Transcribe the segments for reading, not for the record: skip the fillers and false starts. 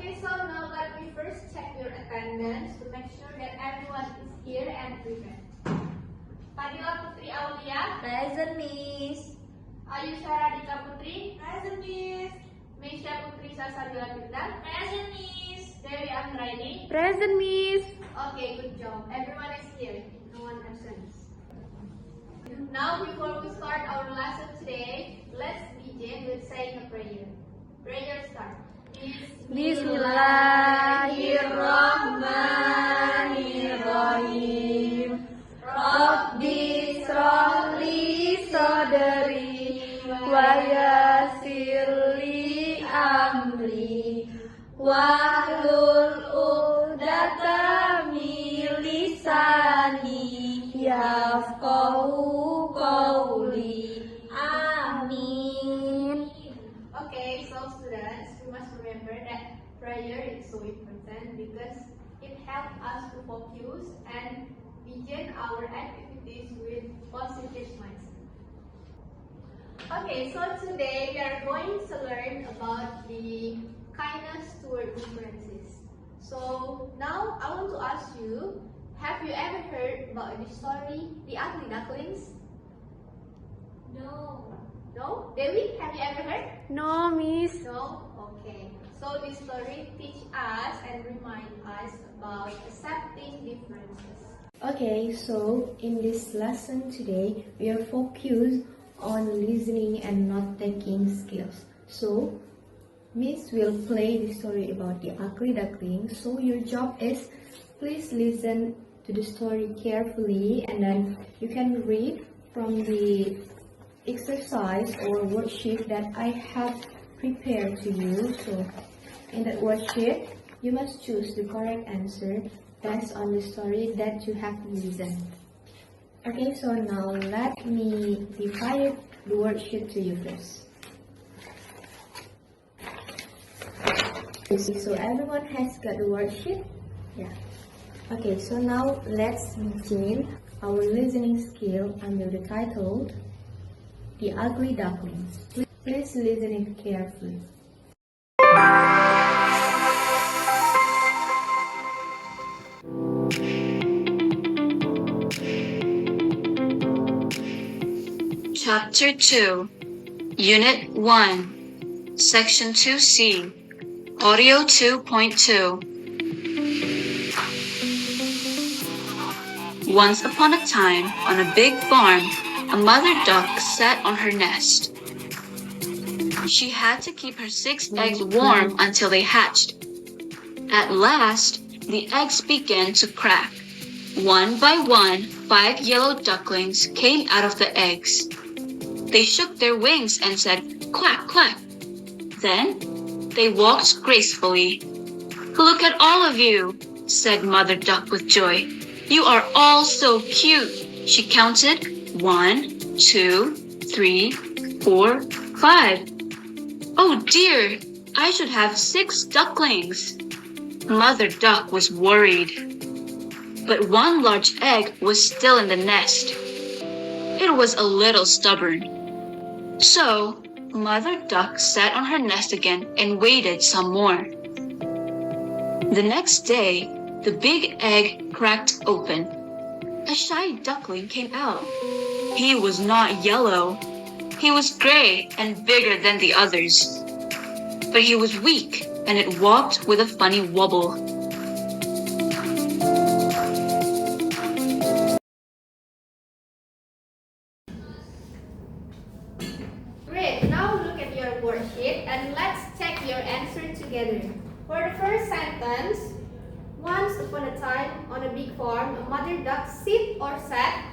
Okay, so now let me first check your attendance to make sure that everyone is here and present. Fadila Putri Aulia. Present, Miss. Ayusha Radika Putri. Present, Miss. Meisha Putri Sasabila Firda. Present, Miss. Dewi Andraini. Present, Miss. Okay, good job. Everyone is here. No one absent. Now, before we start our lesson today, let's begin with saying a prayer. Prayer start. Bismillahirrahmanirrahim. Rabbi shrahli sadri wa yassirli amri wahlul 'uqdatam min lisani yafqahu qawli. Amin. Okay, so students, we must remember that prayer is so important because it helps us to focus and begin our activities with positive mindset. Okay, so today we are going to learn about the kindness toward differences. So now I want to ask you, have you ever heard about the story, The Ugly Ducklings? No. No? Dewi, have you ever heard? No, Miss. No? Okay. So this story teaches us and reminds us about accepting differences. Okay, so in this lesson today, we are focused on listening and note-taking skills. So, Miss will play the story about the ugly duckling. So your job is, please listen to the story carefully and then you can read from the exercise or worksheet that I have prepared to you. So in that worksheet, you must choose the correct answer based on the story that you have listened. Okay, so now let me divide the worksheet to you first. So everyone has got the worksheet? Yeah. Okay, so now let's begin our listening skill under the title The Ugly Ducklings. Please listen it carefully. Chapter 2, Unit 1, Section 2C, Audio 2.2. Once upon a time, on a big farm, a mother duck sat on her nest. She had to keep her 6 eggs warm until they hatched. At last, the eggs began to crack. One by one, 5 yellow ducklings came out of the eggs. They shook their wings and said, "Quack, quack." Then, they walked gracefully. "Look at all of you," said Mother Duck with joy. "You are all so cute." She counted 1, 2, 3, 4, 5. "Oh dear, I should have 6 ducklings." Mother Duck was worried. But one large egg was still in the nest. It was a little stubborn. So, Mother Duck sat on her nest again and waited some more. The next day, the big egg cracked open. A shy duckling came out. He was not yellow. He was gray and bigger than the others. But he was weak and it walked with a funny wobble. Great, now look at your worksheet and let's check your answer together. For the first sentence, once upon a time on a big farm, a mother duck sit or sat?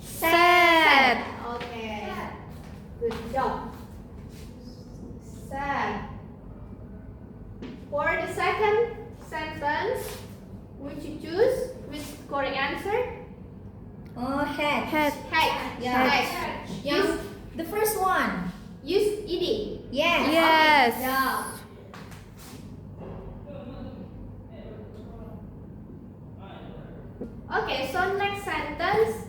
Sat. Okay, good job. Sat. For the second sentence, would you choose which correct answer? Head. Head. Yeah. Head. Yes. The first one. Use ed. Yes. Yes. Yeah. Okay, so next sentence.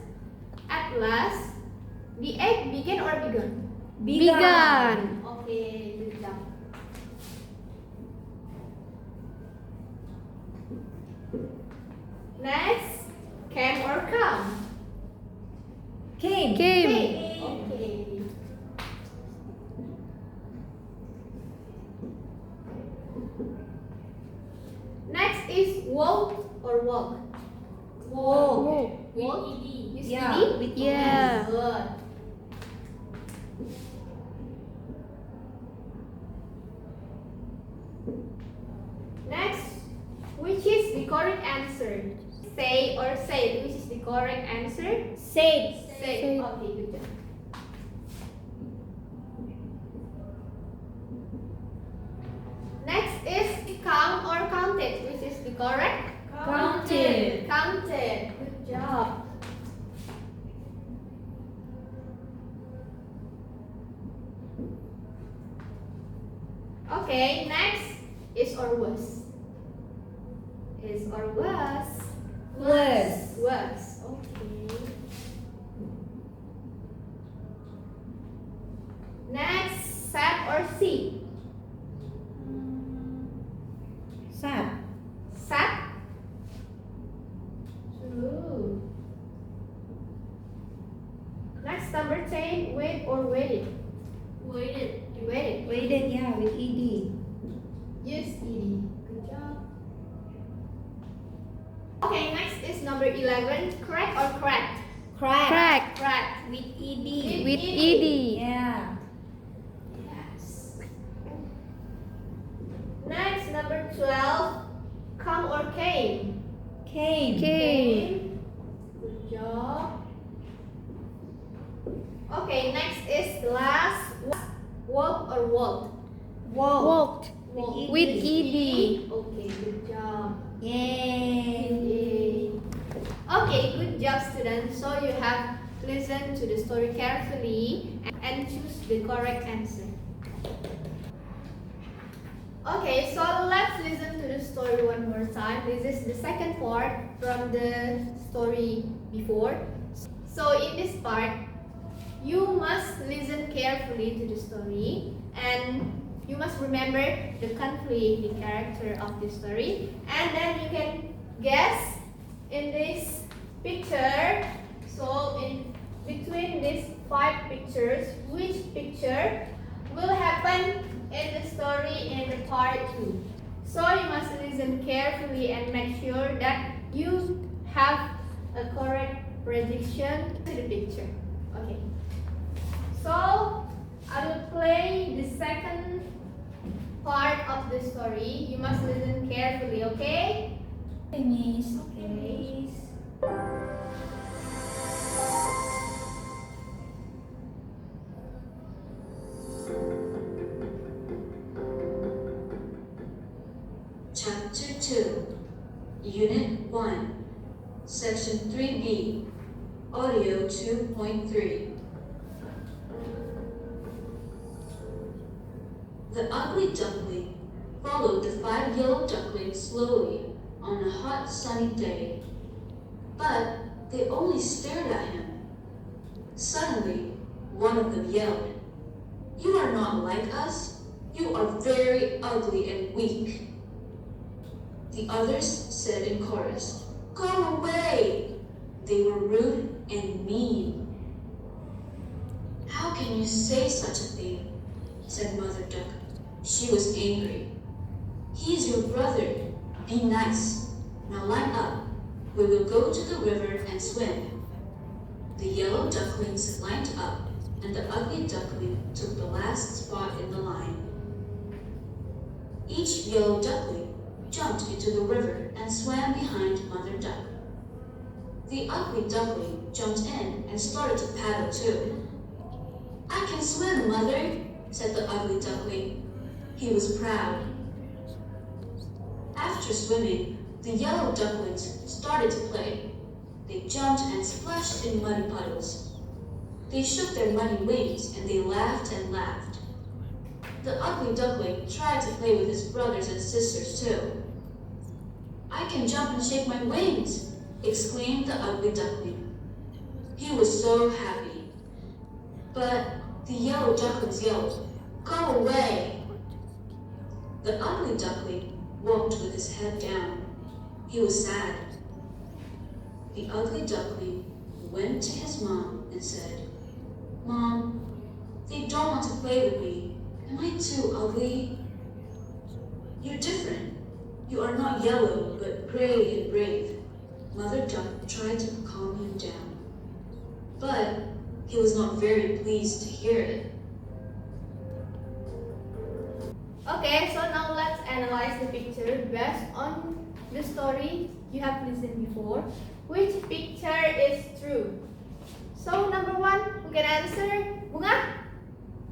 At last, the egg began or begun? Begun. Okay, good job. Next is walk or walk. Walk. Walk. Use Yeah, ed? with Yeah. Good. Next, which is the correct answer? Say or said. Which is the correct answer? Said. Said. Okay, good job. Next is count or counted. Which is the correct? Counted. Counted. Good job. Okay, next is or was. Is or was. Was. Was. Okay. Next, sat or see. Sat. Sat. True. Next, number 10, wait or waited. Waited. You waited. Waited, yeah, with ed. Use ed. Good job. Okay, next is number 11, correct or correct? Crack. Correct. With ed. With ed. Yeah. Yes. Next, number 12, come or came. Came. Came. Good job. Okay, next is the last, walk or walked. Walked. Walked. With ed. Okay, good job. Yay. Yay. Okay, good job, students. So you have listened to the story carefully and choose the correct answer. Okay, so let's listen to the story one more time. This is the second part from the story before. So in this part, you must listen carefully to the story and you must remember the conflict, the character of the story, and then you can guess in this picture. So in between these 5 pictures, which picture will happen in the story in the part 2. So you must listen carefully and make sure that you have a correct prediction to the picture. Okay. So I will play the second part of the story. You must listen carefully, okay? Okay, miss. Okay. Chapter 2, Unit 1, Section 3B, Audio 2.3. The ugly duckling followed the 5 yellow ducklings slowly on a hot sunny day, but they only stared at him. Suddenly, one of them yelled, "You are not like us. You are very ugly and weak." The others said in chorus, "Go away!" They were rude and mean. "How can you say such a thing?" said Mother Duck. She was angry. "He is your brother. Be nice. Now line up. We will go to the river and swim." The yellow ducklings lined up, and the ugly duckling took the last spot in the line. Each yellow duckling jumped into the river and swam behind Mother Duck. The ugly duckling jumped in and started to paddle too. "I can swim, Mother," said the ugly duckling. He was proud. After swimming, the yellow ducklings started to play. They jumped and splashed in muddy puddles. They shook their muddy wings and they laughed and laughed. The ugly duckling tried to play with his brothers and sisters too. "I can jump and shake my wings," exclaimed the ugly duckling. He was so happy. But the yellow ducklings yelled, "Go away!" The ugly duckling walked with his head down. He was sad. The ugly duckling went to his mom and said, "Mom, they don't want to play with me. Am I too ugly?" You're different. You are not yellow, but gray and brave. Mother Duck tried to calm him down, but he was not very pleased to hear it. Okay, so now let's analyze the picture based on the story you have listened before. Which picture is true? So number 1, who can answer? Bunga?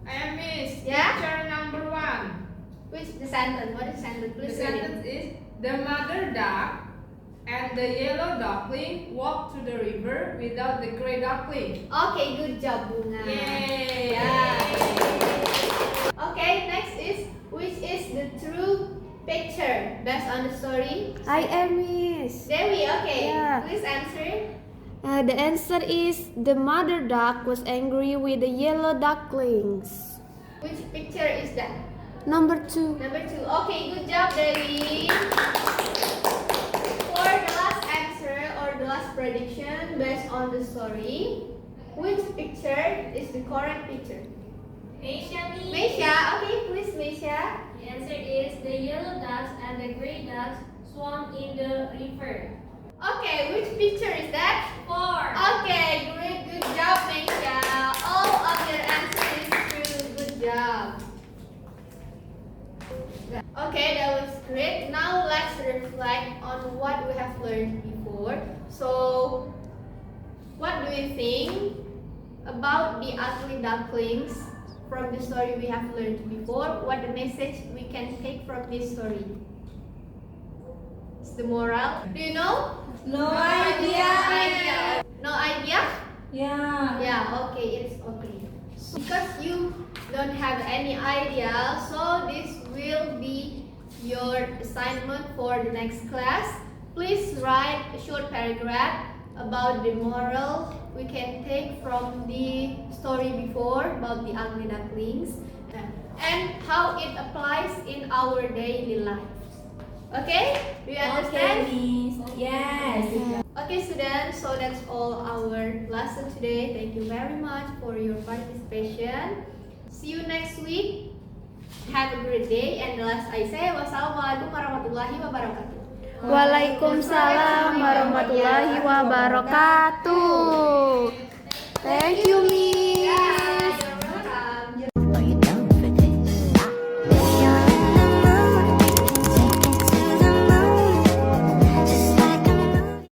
I am Miss. Yeah? Picture number 1. Which the sentence? What is the sentence? The Please read it. sentence is the mother duck and the yellow duckling walked to the river without the gray duckling. Okay, good job, Bunga. Yay! Yeah. Okay, next is which is the true picture based on the story? I am Miss. Dewi, okay. Yeah. Please answer. The answer is the mother duck was angry with the yellow ducklings. Which picture is that? Number 2. Number 2. Okay, good job, Dewi. For the last answer or the last prediction based on the story, which picture is the correct picture? Meisha, Miss. Meisha, okay, please, Meisha. The answer is the yellow ducks and the gray ducks swam in the river. Okay, which picture is that? 4. Okay, great, good job, Meisha. All of your answers is true. Good job. Okay, that was great. Now let's reflect on what we have learned before. So, what do you think about the ugly ducklings from the story we have learned before? What the message we can take from this story? It's the moral. Do you know? No idea. No idea? Yeah. Yeah, okay, it's okay. So, because you don't have any idea, so this will be your assignment for the next class. Please write a short paragraph about the moral we can take from the story before about the ugly ducklings and how it applies in our daily lives. Okay? Do you understand? Miss. Yes. Okay, students, so that's all our lesson today. Thank you very much for your participation. See you next week. Have a great day. And the last I say, wassalamualaikum warahmatullahi wabarakatuh. Waalaikumsalam warahmatullahi wabarakatuh. Thank you, Miss.